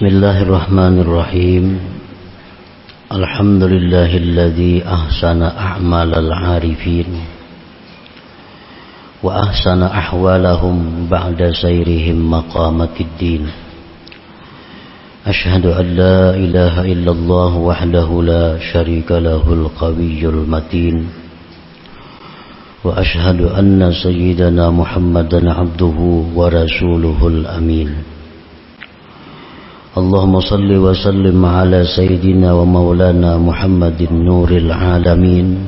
Bismillahirrahmanirrahim. Alhamdulillahilladzi ahsana a'malal 'arifin wa ahsana ahwalahum ba'da sayrihim maqamatiddin. Asyhadu an la ilaha illallah wahdahu la syarika lahul qawiyyul matin. Wa asyhadu anna sayyidana Muhammadan 'abduhu wa rasuluhul amin. Allahumma salli wa sallim ala sayyidina wa maulana Muhammadin nuril alamin,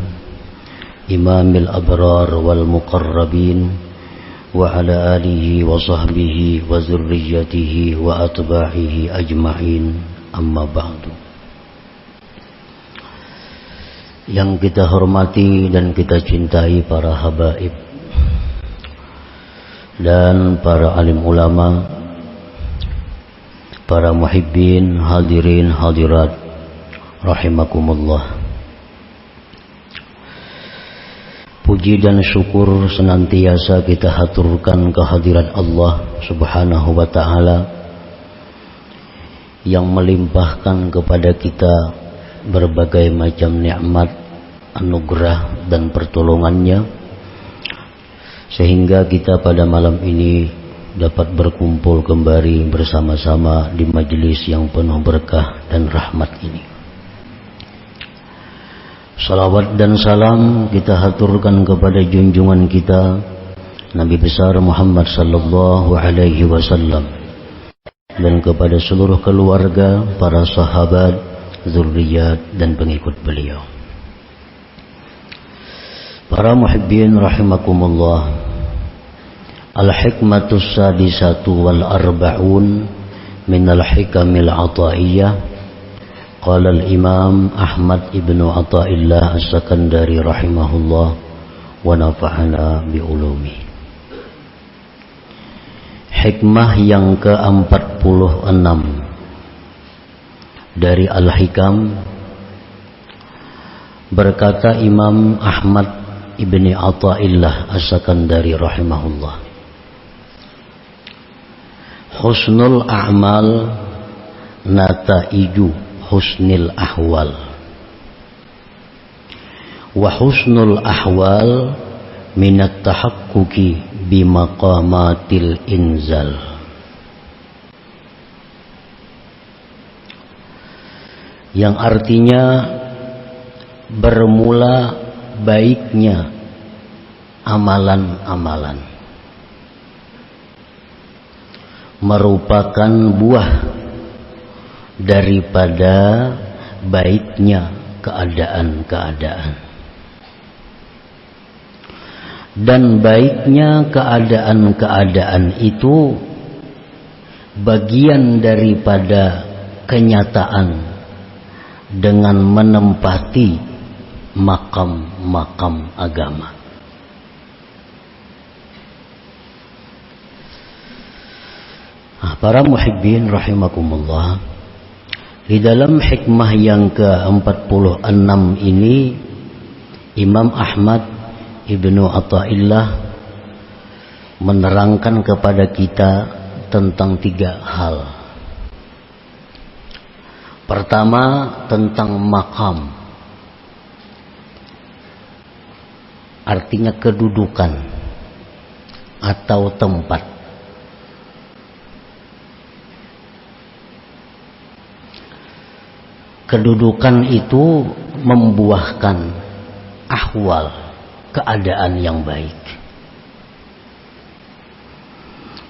imamil abrar wal muqarrabin, wa ala alihi wa sahbihi wa zurriyyatihi wa atba'ihi ajma'in, amma ba'du. Yang kita hormati dan kita cintai para habaib dan para alim ulama, para muhibbin, hadirin, hadirat, rahimakumullah. Puji dan syukur senantiasa kita haturkan kehadirat Allah subhanahu wa ta'ala yang melimpahkan kepada kita berbagai macam nikmat, anugerah dan pertolongannya, sehingga kita pada malam ini dapat berkumpul kembali bersama-sama di majelis yang penuh berkah dan rahmat ini. Salawat dan salam kita haturkan kepada junjungan kita Nabi besar Muhammad sallallahu alaihi wasallam dan kepada seluruh keluarga, para sahabat, zurriyat dan pengikut beliau. Para muhibbin rahimakumullah. Al-hikmatus sadisatu wal arba'un minal hikamil ataiyah. Qala al-imam Ahmad ibnu Athaillah as-Sakandari rahimahullah wa nafa'ana bi'ulumi. Hikmah yang ke-46 dari Al-Hikam. Berkata Imam Ahmad ibni Athaillah as-Sakandari rahimahullah, husnul a'mal nataiju husnil ahwal, wa husnul ahwal minat tahakkuki bimaqamatil inzal. Yang artinya bermula baiknya amalan-amalan merupakan buah daripada baiknya keadaan-keadaan, dan baiknya keadaan-keadaan itu bagian daripada kenyataan dengan menempati makam-makam agama. Para muhibbin rahimakumullah, di dalam hikmah yang ke-46 ini Imam Ahmad ibnu Athaillah menerangkan kepada kita tentang 3 hal. Pertama, tentang makam, artinya kedudukan atau tempat. Kedudukan itu membuahkan ahwal, keadaan yang baik.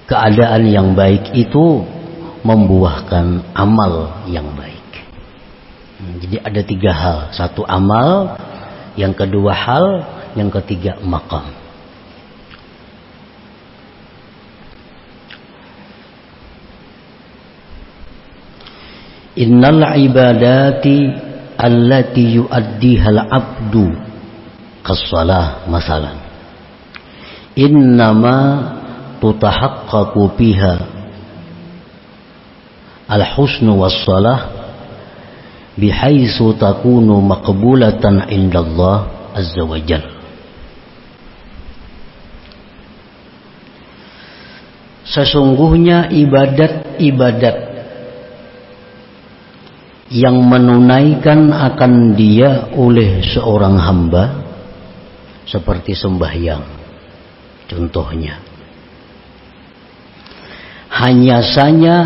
Keadaan yang baik itu membuahkan amal yang baik. Jadi ada 3 hal. 1 amal, yang kedua hal, yang ketiga maqam. Innal ibadati allati yu'addiha al-'abdu kas-shalah masalan innama tutahaqqaqu biha al-husnu was-shalah bihaitsu takunu maqbulatan indallah azza wa jalla. Sesungguhnya ibadat-ibadat yang menunaikan akan dia oleh seorang hamba seperti sembahyang contohnya, hanya saja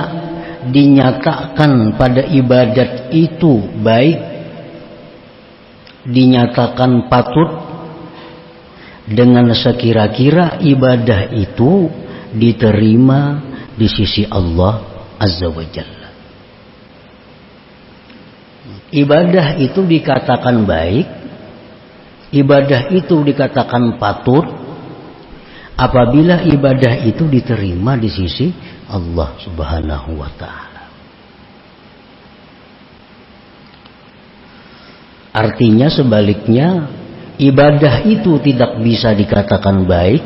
dinyatakan pada ibadat itu baik, dinyatakan patut dengan sekira-kira ibadah itu diterima di sisi Allah Azza wa Jalla. Ibadah itu dikatakan baik, ibadah itu dikatakan patut apabila ibadah itu diterima di sisi Allah Subhanahu wa Ta'ala. Artinya sebaliknya, ibadah itu tidak bisa dikatakan baik,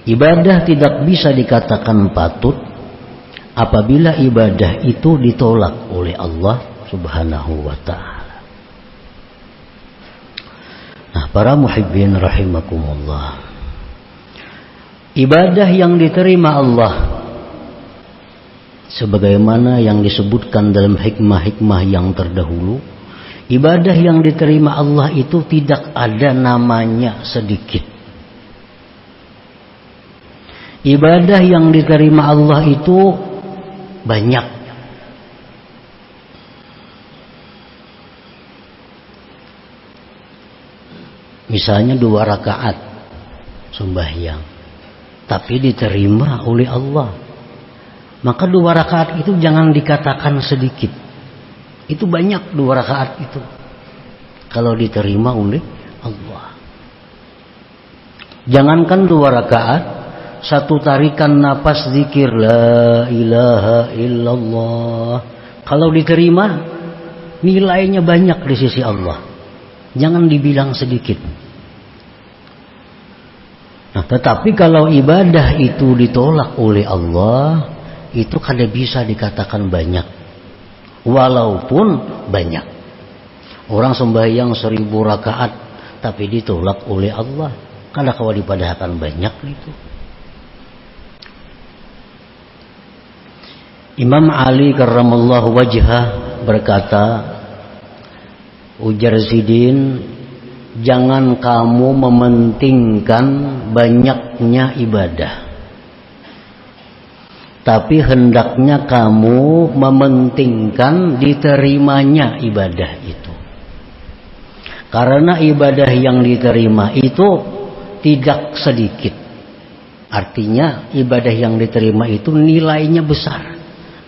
ibadah tidak bisa dikatakan patut apabila ibadah itu ditolak oleh Allah Subhanahu wa Ta'ala. Nah, para muhibbin rahimakumullah, ibadah yang diterima Allah sebagaimana yang disebutkan dalam hikmah-hikmah yang terdahulu, ibadah yang diterima Allah itu tidak ada namanya sedikit. Ibadah yang diterima Allah itu banyak. Misalnya 2 rakaat sembahyang, tapi diterima oleh Allah. Maka 2 rakaat itu jangan dikatakan sedikit. Itu banyak 2 rakaat itu kalau diterima oleh Allah. Jangankan 2 rakaat, 1 tarikan napas zikir la ilaha illallah, kalau diterima nilainya banyak di sisi Allah. Jangan dibilang sedikit. Nah, tetapi kalau ibadah itu ditolak oleh Allah, itu kada bisa dikatakan banyak, walaupun banyak. Orang sembahyang 1000 rakaat tapi ditolak oleh Allah, kada kawa dipadahkan banyak itu. Imam Ali karramallahu wajhah berkata, ujar Sidin, jangan kamu mementingkan banyaknya ibadah, tapi hendaknya kamu mementingkan diterimanya ibadah itu. Karena ibadah yang diterima itu tidak sedikit. Artinya ibadah yang diterima itu nilainya besar,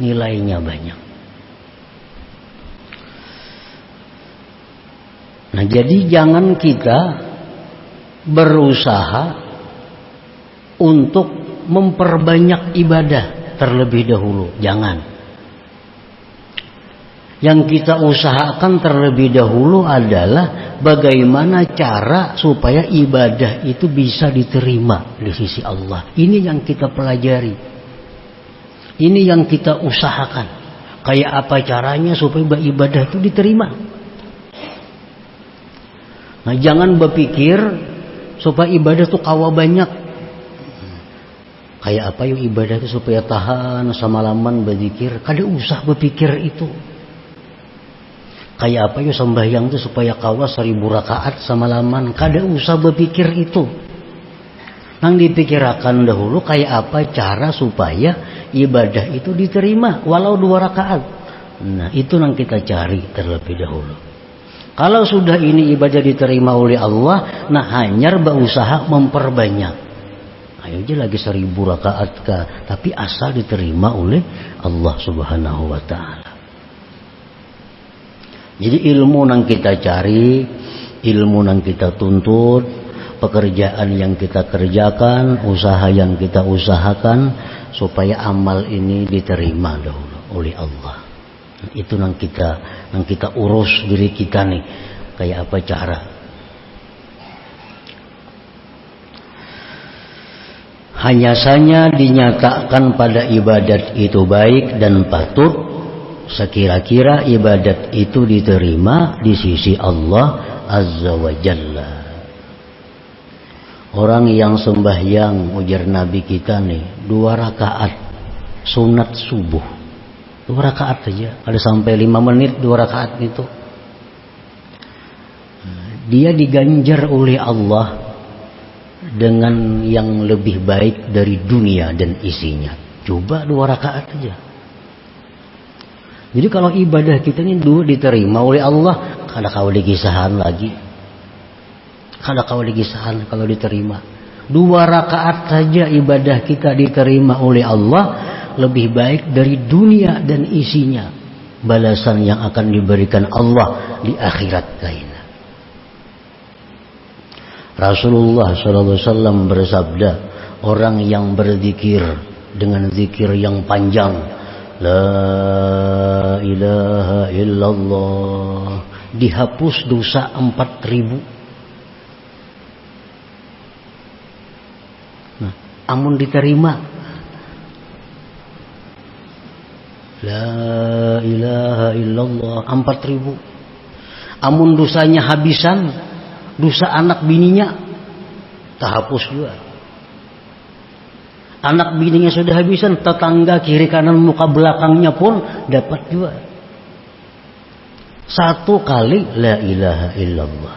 nilainya banyak. Nah, jadi jangan kita berusaha untuk memperbanyak ibadah terlebih dahulu. Jangan. Yang kita usahakan terlebih dahulu adalah bagaimana cara supaya ibadah itu bisa diterima di sisi Allah. Ini yang kita pelajari. Ini yang kita usahakan. Kayak apa caranya supaya ibadah itu diterima. Nah, jangan berpikir supaya ibadah itu kawa banyak. Kayak apa yuk ibadah itu supaya tahan semalaman berzikir. Kada usah berpikir itu. Kayak apa yuk sembahyang itu supaya kawa 1000 rakaat semalaman. Kada usah berpikir itu. Nang dipikirkan dahulu kayak apa cara supaya ibadah itu diterima walau 2 rakaat. Nah, itu yang kita cari terlebih dahulu. Kalau sudah ini ibadah diterima oleh Allah, nah hanya berusaha memperbanyak. Ayo aja lagi 1000 rakaat kah, tapi asal diterima oleh Allah Subhanahu wa Ta'ala. Jadi ilmu yang kita cari, ilmu yang kita tuntut, pekerjaan yang kita kerjakan, usaha yang kita usahakan supaya amal ini diterima dahulu oleh Allah. Itu yang kita urus diri kita nih, kayak apa cara. Hanya saja dinyatakan pada ibadat itu baik dan patut sekira-kira ibadat itu diterima di sisi Allah Azza wa Jalla. Orang yang sembahyang, ujar Nabi kita nih, 2 rakaat sunat subuh, 2 rakaat saja. Ada sampai 5 menit 2 rakaat itu. Dia diganjar oleh Allah dengan yang lebih baik dari dunia dan isinya. Coba 2 rakaat saja. Jadi kalau ibadah kita ini diterima oleh Allah, kada kau digisahan lagi. Kada kau digisahan kalau diterima. 2 rakaat saja ibadah kita diterima oleh Allah, lebih baik dari dunia dan isinya. Balasan yang akan diberikan Allah di akhirat kaina. Rasulullah SAW bersabda, orang yang berzikir dengan zikir yang panjang, La ilaha illallah, dihapus dosa 4.000. Nah, amun diterima, La ilaha illallah 4.000. Amun dosanya habisan, dosa anak bininya terhapus juga. Anak bininya sudah habisan, tetangga kiri kanan muka belakangnya pun dapat juga. 1 kali la ilaha illallah.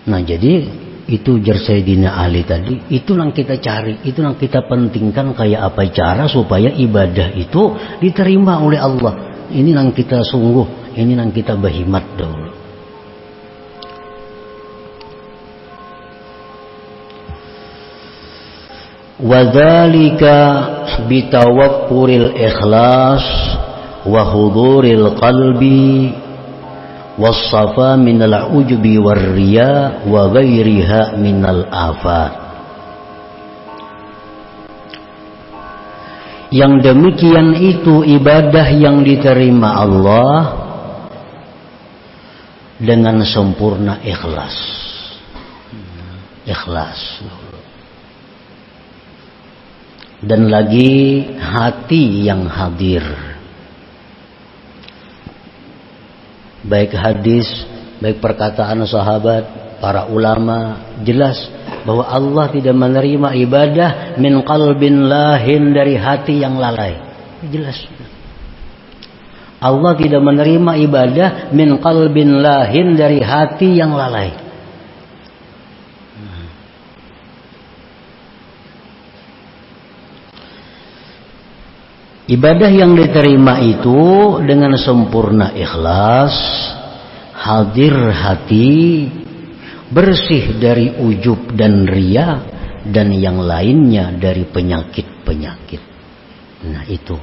Nah jadi itu jar Sayyidina Ali tadi, itu yang kita cari, itu yang kita pentingkan, kayak apa cara supaya ibadah itu diterima oleh Allah. Ini yang kita sungguh, ini yang kita berhimat dahulu. Wadzalika bitawakkuril ikhlas wa huduril qalbi wassafa minal ujubi warriya wa ghairiha minal afat. Yang demikian itu ibadah yang diterima Allah dengan sempurna ikhlas. Ikhlas. Dan lagi hati yang hadir. Baik hadis, baik perkataan sahabat, para ulama jelas bahwa Allah tidak menerima ibadah min qalbin lahin, dari hati yang lalai. Jelas. Allah tidak menerima ibadah min qalbin lahin, dari hati yang lalai. Ibadah yang diterima itu dengan sempurna ikhlas, hadir hati, bersih dari ujub dan riya, dan yang lainnya dari penyakit-penyakit. Nah itu.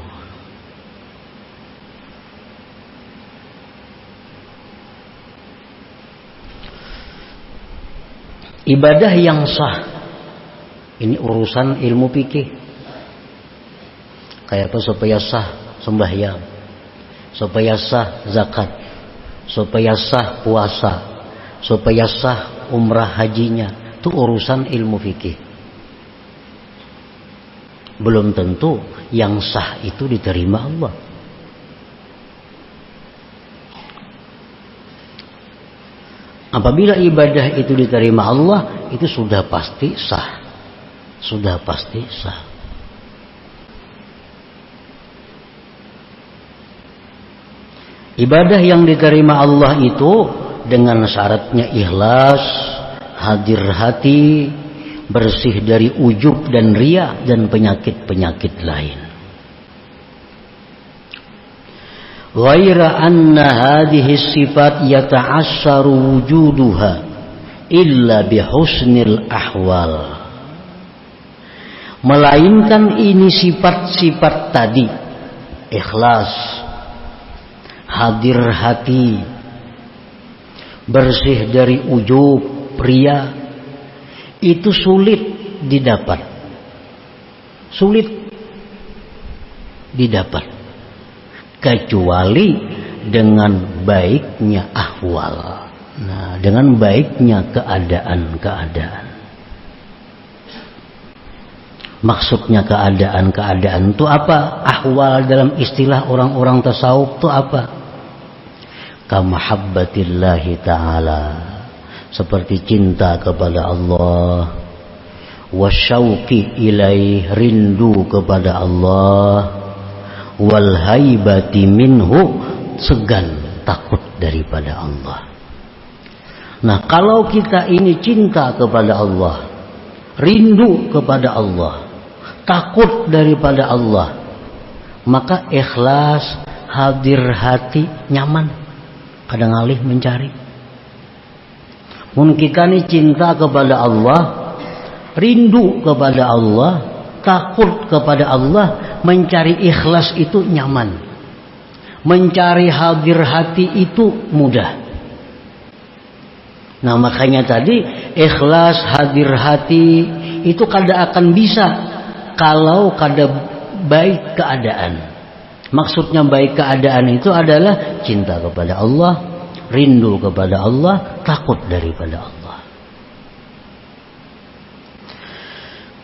Ibadah yang sah, ini urusan ilmu fikih. Kayak apa supaya sah sembahyang, supaya sah zakat, supaya sah puasa, supaya sah umrah hajinya. Itu urusan ilmu fikih. Belum tentu yang sah itu diterima Allah. Apabila ibadah itu diterima Allah, itu sudah pasti sah. Sudah pasti sah. Ibadah yang diterima Allah itu dengan syaratnya ikhlas, hadir hati, bersih dari ujub dan riya dan penyakit-penyakit lain. Ghaira anna hadhihi sifat yata'assaru wujuduha illa bihusnil ahwal. Melainkan ini sifat-sifat tadi, ikhlas, hadir hati, bersih dari ujub, riya, itu sulit didapat. Sulit didapat kecuali dengan baiknya ahwal. Nah, dengan baiknya keadaan-keadaan. Maksudnya keadaan-keadaan itu apa? Ahwal dalam istilah orang-orang tasawuf itu apa? Kamahabbatillahi ta'ala, seperti cinta kepada Allah, wasyauqi ilaih, rindu kepada Allah, wal haibati minhu, segan takut daripada Allah. Nah, kalau kita ini cinta kepada Allah, rindu kepada Allah, takut daripada Allah, maka ikhlas, hadir hati, nyaman, kadang alih mencari. Mun kita ini cinta kepada Allah, rindu kepada Allah, takut kepada Allah, mencari ikhlas itu nyaman, mencari hadir hati itu mudah. Nah, makanya tadi ikhlas hadir hati itu kada akan bisa kalau kada baik keadaan. Maksudnya baik keadaan itu adalah cinta kepada Allah, rindu kepada Allah, takut daripada Allah.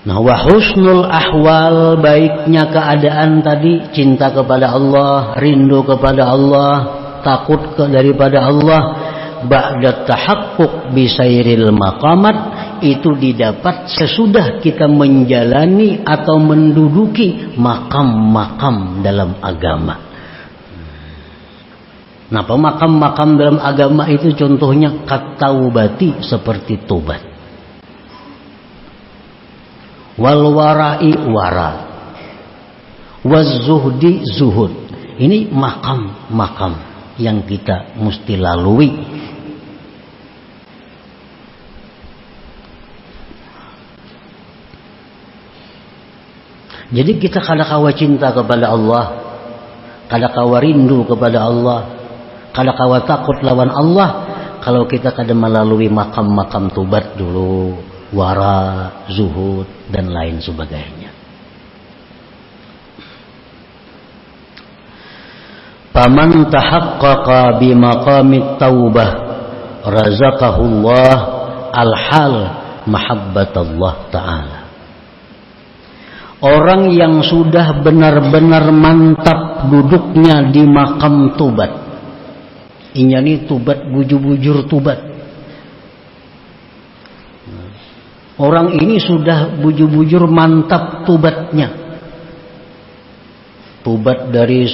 Nah, wa husnul ahwal, baiknya keadaan tadi, cinta kepada Allah, rindu kepada Allah, takut daripada Allah, ba'da tahaqquq bisairil maqamat, itu didapat sesudah kita menjalani atau menduduki makam-makam dalam agama. Nah, makam-makam dalam agama itu contohnya kataubati, seperti tobat, wal wara'i wara, waz zuhdi zuhud. Ini makam-makam yang kita mesti lalui. Jadi kita kada kawa cinta kepada Allah, kada kawa rindu kepada Allah, kada kawa takut lawan Allah kalau kita kada melalui makam-makam tobat dulu, wara, zuhud, dan lain sebagainya. Faman tahaqqaqa bi maqamit taubah razaqahullah al-hal mahabbatallah ta'ala. Orang yang sudah benar-benar mantap duduknya di makam tobat, inyani tobat bujur-bujur tobat. Orang ini sudah bujur-bujur mantap tobatnya, tobat dari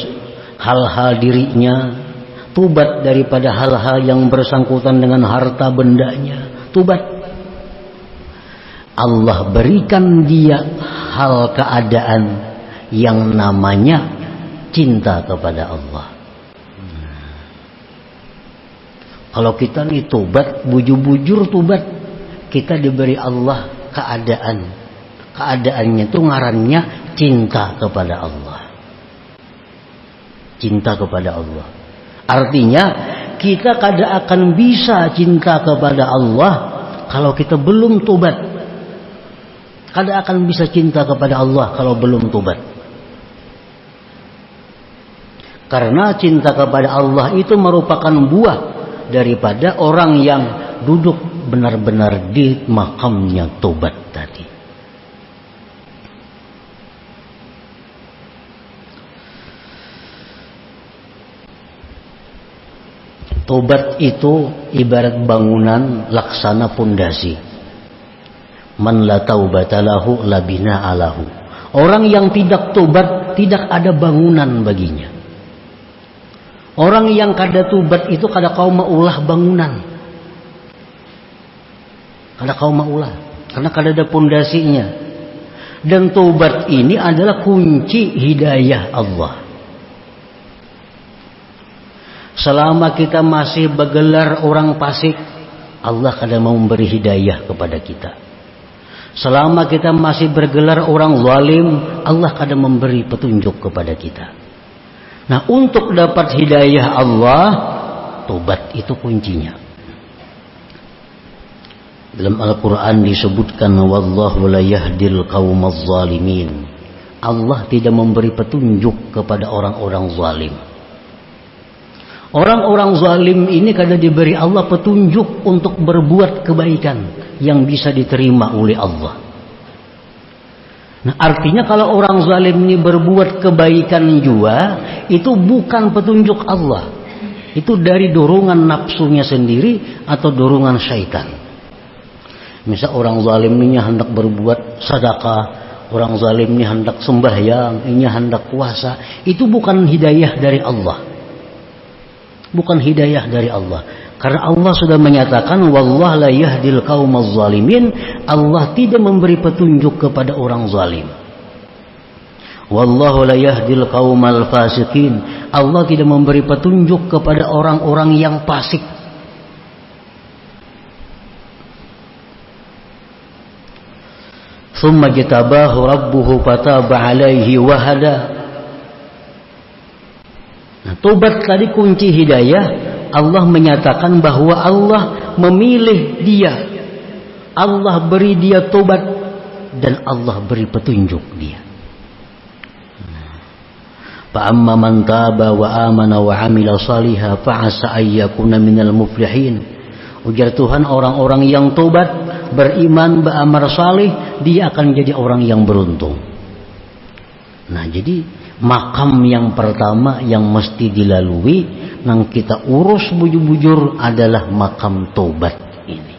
hal-hal dirinya, tobat daripada hal-hal yang bersangkutan dengan harta bendanya, tobat. Allah berikan dia hal keadaan yang namanya cinta kepada Allah. Kalau kita nih tobat, bujur-bujur tobat, kita diberi Allah keadaan. Keadaannya itu ngarannya cinta kepada Allah. Cinta kepada Allah. Artinya kita kada akan bisa cinta kepada Allah kalau kita belum tobat. Kada akan bisa cinta kepada Allah kalau belum tobat. Karena cinta kepada Allah itu merupakan buah daripada orang yang duduk benar-benar di makamnya tobat tadi. Tobat itu ibarat bangunan laksana pondasi. Man la taubata lahu la bina alahu. Orang yang tidak tobat tidak ada bangunan baginya. Orang yang kada tobat itu kada kau maulah bangunan. Kada kau maulah karena kada ada pondasinya. Dan tobat ini adalah kunci hidayah Allah. Selama kita masih bergelar orang fasik, Allah kada mau memberi hidayah kepada kita. Selama kita masih bergelar orang zalim, Allah kadang memberi petunjuk kepada kita. Nah, untuk dapat hidayah Allah, tobat itu kuncinya. Dalam Al-Quran disebutkan, wallahu la yahdil qaumaz zalimin. Allah tidak memberi petunjuk kepada orang-orang zalim. Orang-orang zalim ini kada diberi Allah petunjuk untuk berbuat kebaikan yang bisa diterima oleh Allah. Nah, artinya kalau orang zalim ini berbuat kebaikan juga, itu bukan petunjuk Allah. Itu dari dorongan nafsunya sendiri atau dorongan syaitan. Misal orang zalim ini hendak berbuat sedekah, orang zalim ini hendak sembahyang, ini hendak puasa, itu bukan hidayah dari Allah. Bukan hidayah dari Allah. Karena Allah sudah menyatakan wallahu la yahdil qaumaz zalimin, Allah tidak memberi petunjuk kepada orang zalim. Wallahu la yahdil qaumal fasiqin, Allah tidak memberi petunjuk kepada orang-orang yang fasik. Thumma jatabahu rabbuhu fataba alaihi wa hada. Nah, tobat tadi kunci hidayah. Allah menyatakan bahwa Allah memilih dia. Allah beri dia tobat dan Allah beri petunjuk dia. Fa amma man taba wa amana wa amila salihah fa asa ayyakuna minal muflihin. Ujar Tuhan, orang-orang yang tobat, beriman, beramal saleh, dia akan jadi orang yang beruntung. Nah, jadi makam yang pertama yang mesti dilalui, yang kita urus bujur-bujur adalah makam tobat ini.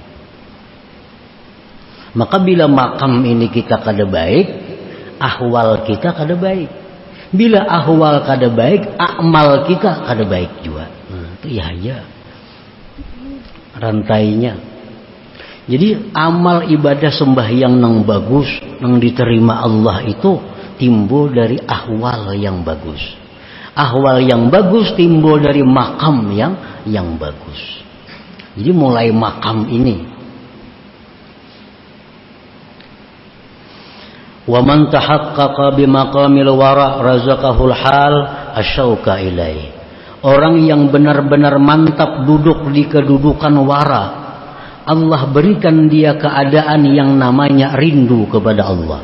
Maka bila makam ini kita kada baik, ahwal kita kada baik. Bila ahwal kada baik, amal kita kada baik juga. Nah, itu ya rantainya. Jadi amal ibadah sembahyang yang bagus, yang diterima Allah itu timbul dari ahwal yang bagus. Ahwal yang bagus timbul dari makam yang bagus. Jadi mulai makam ini. Wa man tahaqqaqa bimaqamil wara razaqahul hal asyauka ilaih. Orang yang benar-benar mantap duduk di kedudukan wara, Allah berikan dia keadaan yang namanya rindu kepada Allah.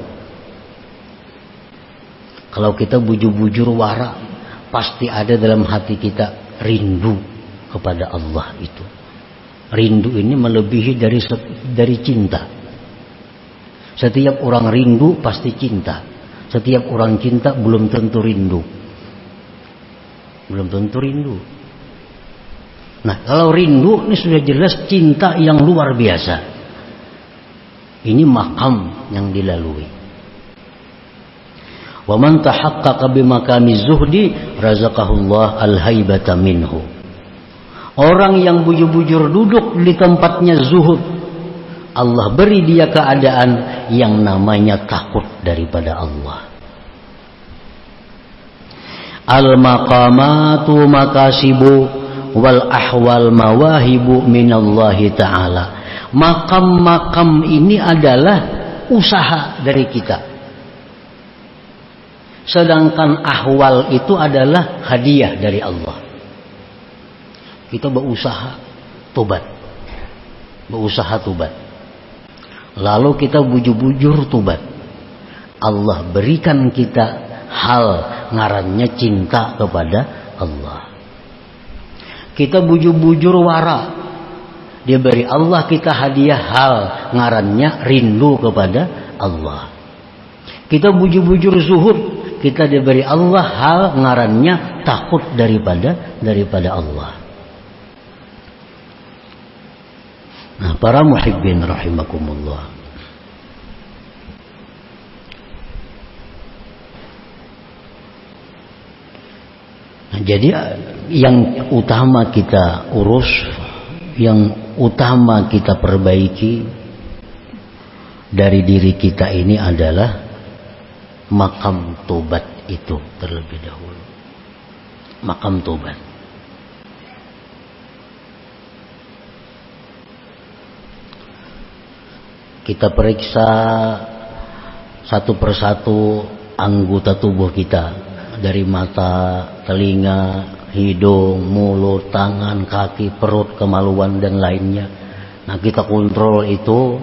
Kalau kita bujur-bujur wara, pasti ada dalam hati kita rindu kepada Allah itu. Rindu ini melebihi dari cinta. Setiap orang rindu pasti cinta. Setiap orang cinta belum tentu rindu. Belum tentu rindu. Nah, kalau rindu ini sudah jelas cinta yang luar biasa. Ini makam yang dilalui. Wa man tahaqqaqa bimakami zuhdi razaqahullah al-haibata minhu. Orang yang bujur-bujur duduk di tempatnya zuhud, Allah beri dia keadaan yang namanya takut daripada Allah. Al-maqamatu makasibu wal ahwal mawahibu minallahi ta'ala. Makam-makam ini adalah usaha dari kita. Sedangkan ahwal itu adalah hadiah dari Allah. Kita berusaha tobat. Berusaha tobat. Lalu kita bujur-bujur tobat. Allah berikan kita hal ngarannya cinta kepada Allah. Kita bujur-bujur wara, dia beri Allah kita hadiah hal ngarannya rindu kepada Allah. Kita bujur-bujur zuhud, kita diberi Allah hal ngarannya takut daripada Allah. Nah, para muhibbin rahimakumullah, jadi yang utama kita urus, yang utama kita perbaiki dari diri kita ini adalah makam tobat itu terlebih dahulu. Makam tobat. Kita periksa satu persatu anggota tubuh kita, dari mata, telinga, hidung, mulut, tangan, kaki, perut, kemaluan dan lainnya. Nah, kita kontrol itu.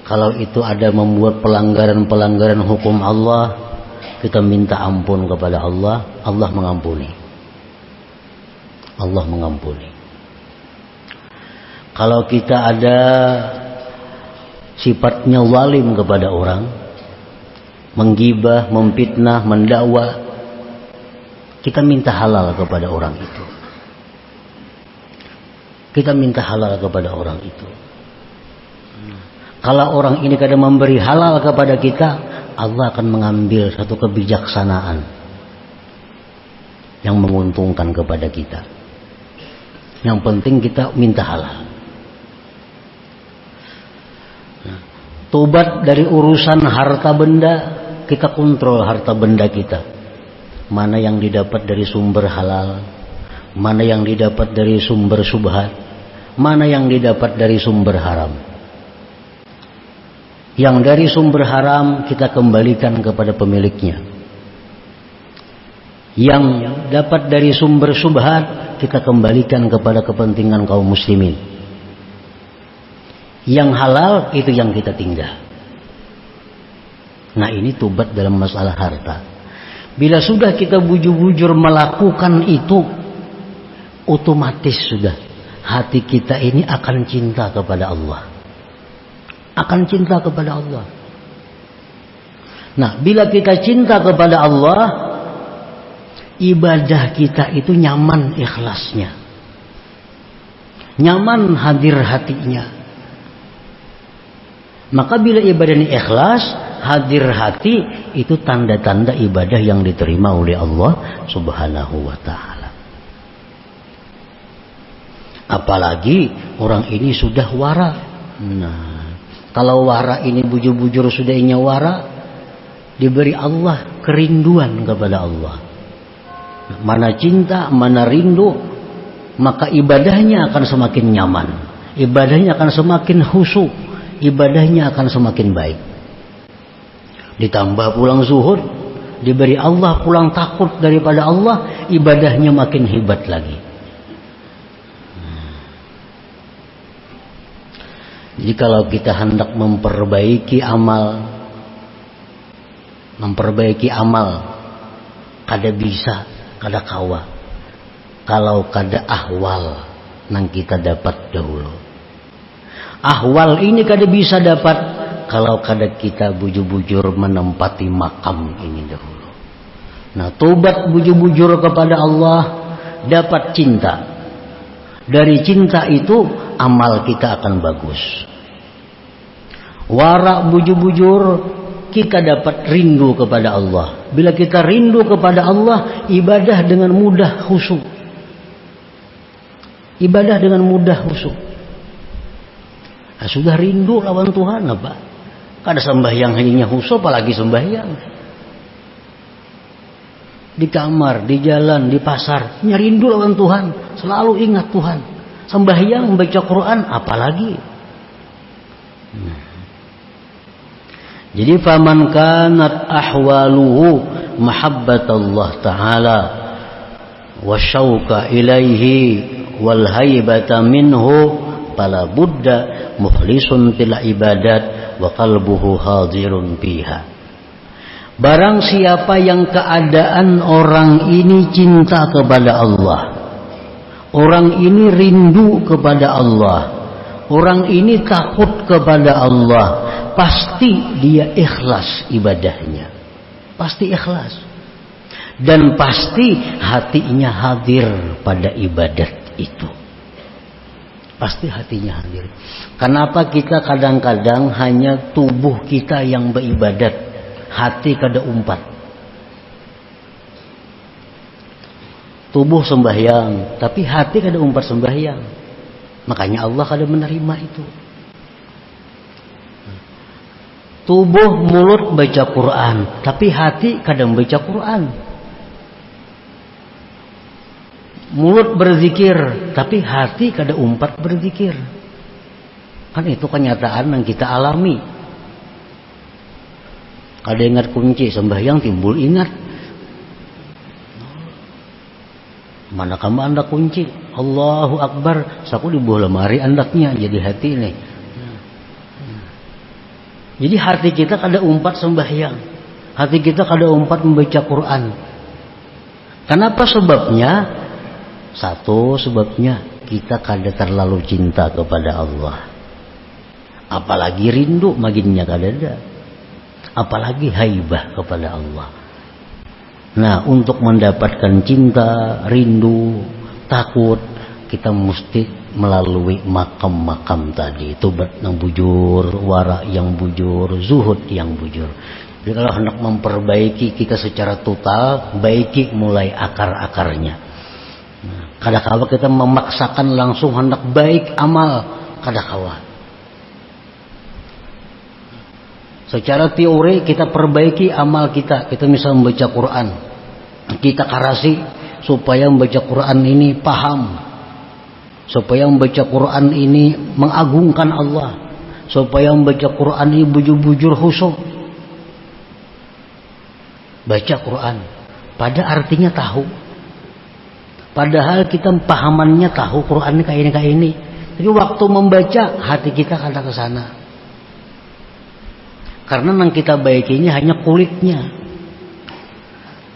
Kalau itu ada membuat pelanggaran-pelanggaran hukum Allah, kita minta ampun kepada Allah. Allah mengampuni. Allah mengampuni. Kalau kita ada sifatnya zalim kepada orang, menggibah, memfitnah, mendakwa, kita minta halal kepada orang itu. Kita minta halal kepada orang itu. Kalau orang ini kadang memberi halal kepada kita, Allah akan mengambil satu kebijaksanaan yang menguntungkan kepada kita. Yang penting kita minta halal. Tobat dari urusan harta benda, kita kontrol harta benda kita. Mana yang didapat dari sumber halal, mana yang didapat dari sumber subhat, mana yang didapat dari sumber haram. Yang dari sumber haram kita kembalikan kepada pemiliknya. Yang dapat dari sumber subhat kita kembalikan kepada kepentingan kaum muslimin. Yang halal itu yang kita tinggal. Nah, ini tobat dalam masalah harta. Bila sudah kita bujur-bujur melakukan itu, otomatis sudah hati kita ini akan cinta kepada Allah. Akan cinta kepada Allah. Nah, bila kita cinta kepada Allah, ibadah kita itu nyaman ikhlasnya, nyaman hadir hatinya. Maka bila ibadah ini ikhlas, hadir hati, itu tanda-tanda ibadah yang diterima oleh Allah Subhanahu wa ta'ala. Apalagi orang ini sudah wara. Nah, kalau wara ini bujur-bujur sudah inya wara, diberi Allah kerinduan kepada Allah. Mana cinta, mana rindu, maka ibadahnya akan semakin nyaman, ibadahnya akan semakin khusyuk, ibadahnya akan semakin baik. Ditambah pulang zuhud, diberi Allah pulang takut daripada Allah, ibadahnya makin hebat lagi. Jadi kalau kita hendak memperbaiki amal, kada bisa, kada kawa, kalau kada ahwal nang kita dapat dahulu. Ahwal ini kada bisa dapat kalau kada kita bujur-bujur menempati makam ini dahulu. Nah, tobat bujur-bujur kepada Allah, dapat cinta. Dari cinta itu amal kita akan bagus. Wara bujur-bujur, kita dapat rindu kepada Allah. Bila kita rindu kepada Allah, ibadah dengan mudah khusyuk. Ibadah dengan mudah khusyuk. Nah, sudah rindu lawan Tuhan apa? Kada sembahyang hanya khusyuk, apalagi sembahyang. Di kamar, di jalan, di pasar, nyerindu lawan Tuhan, selalu ingat Tuhan. Sembahyang, membaca Quran, apalagi. Jadi faman kanat ahwaluhu mahabbatallah ta'ala wa syauqa ilaihi wal haibata minhu fala budda mukhlisun fil ibadat wa qalbuhu hadirun fiha. Barang siapa yang keadaan orang ini cinta kepada Allah, orang ini rindu kepada Allah, orang ini takut kepada Allah, pasti dia ikhlas ibadahnya, pasti ikhlas, dan pasti hatinya hadir pada ibadat itu, pasti hatinya hadir. Kenapa kita kadang-kadang hanya tubuh kita yang beribadat, hati kada umpat? Tubuh sembahyang, tapi hati kada umpat sembahyang, makanya Allah kada menerima itu. Tubuh mulut baca Quran, tapi hati kadang baca Quran. Mulut berzikir, tapi hati kada umpat berzikir. Kan itu kenyataan yang kita alami. Kada ingat kunci sembahyang, timbul ingat. Mana kamu anda kunci? Allahu Akbar, saku di bawah lemari andaknya jadi hati nih. Jadi hati kita kada umpat sembahyang, hati kita kada umpat membaca Quran. Kenapa sebabnya? Satu sebabnya kita kada terlalu cinta kepada Allah. Apalagi rindu maginnya kada ada. Apalagi haibah kepada Allah. Nah, untuk mendapatkan cinta, rindu, takut, kita mesti melalui makam-makam tadi. Tobat yang bujur, wara yang bujur, zuhud yang bujur. Jadi kalau hendak memperbaiki kita secara total, baiki mulai akar-akarnya. Kadang-kala kita memaksakan langsung hendak baik amal, kadang-kala. Secara teori kita perbaiki amal kita. Kita misal membaca Quran, kita karasi supaya membaca Quran ini paham, supaya membaca Quran ini mengagungkan Allah, supaya membaca Quran ini bujur-bujur khusyuk. Baca Quran pada artinya tahu, padahal kita pahamannya tahu Quran ini kayak ini. Tapi waktu membaca hati kita kada ke sana, karena yang kita baikinya hanya kulitnya.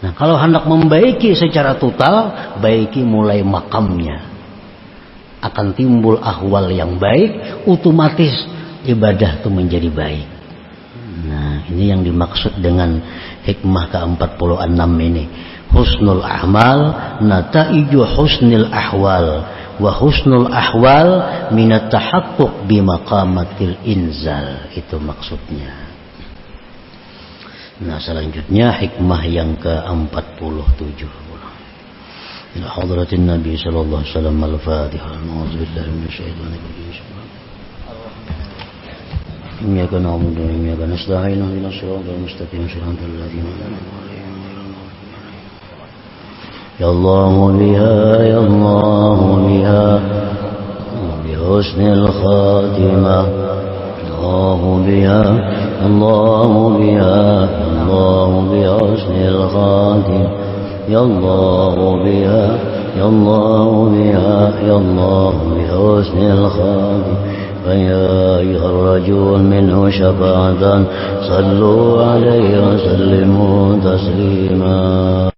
Nah, kalau hendak membaiki secara total, baiki mulai makamnya, akan timbul ahwal yang baik, otomatis ibadah itu menjadi baik. Nah, ini yang dimaksud dengan hikmah ke-46 ini. Husnul a'mal nataiju husnil ahwal, wa husnul ahwal minat tahaqquq bimaqamatil inzal. Itu maksudnya. Nah, selanjutnya hikmah yang ke-47. Ila hadratin Nabi sallallahu alaihi wasallam al-Fatihah. A'udzubillahi minasyaitonir rajim. إياك نعبد وإياك نستعين اهدنا الصراط المستقيم صراط الذين أنعمت عليهم غير المغضوب عليهم. يا الله بها يا الله بها بحسن الخاتمة. الله بها الله بها الله بحسن الخاتمة. يا الله بها يا الله بها يا الله بحسن الخاتمة. فيا أيها الرجل منه شفاعة صلوا عليه وسلموا تسليما.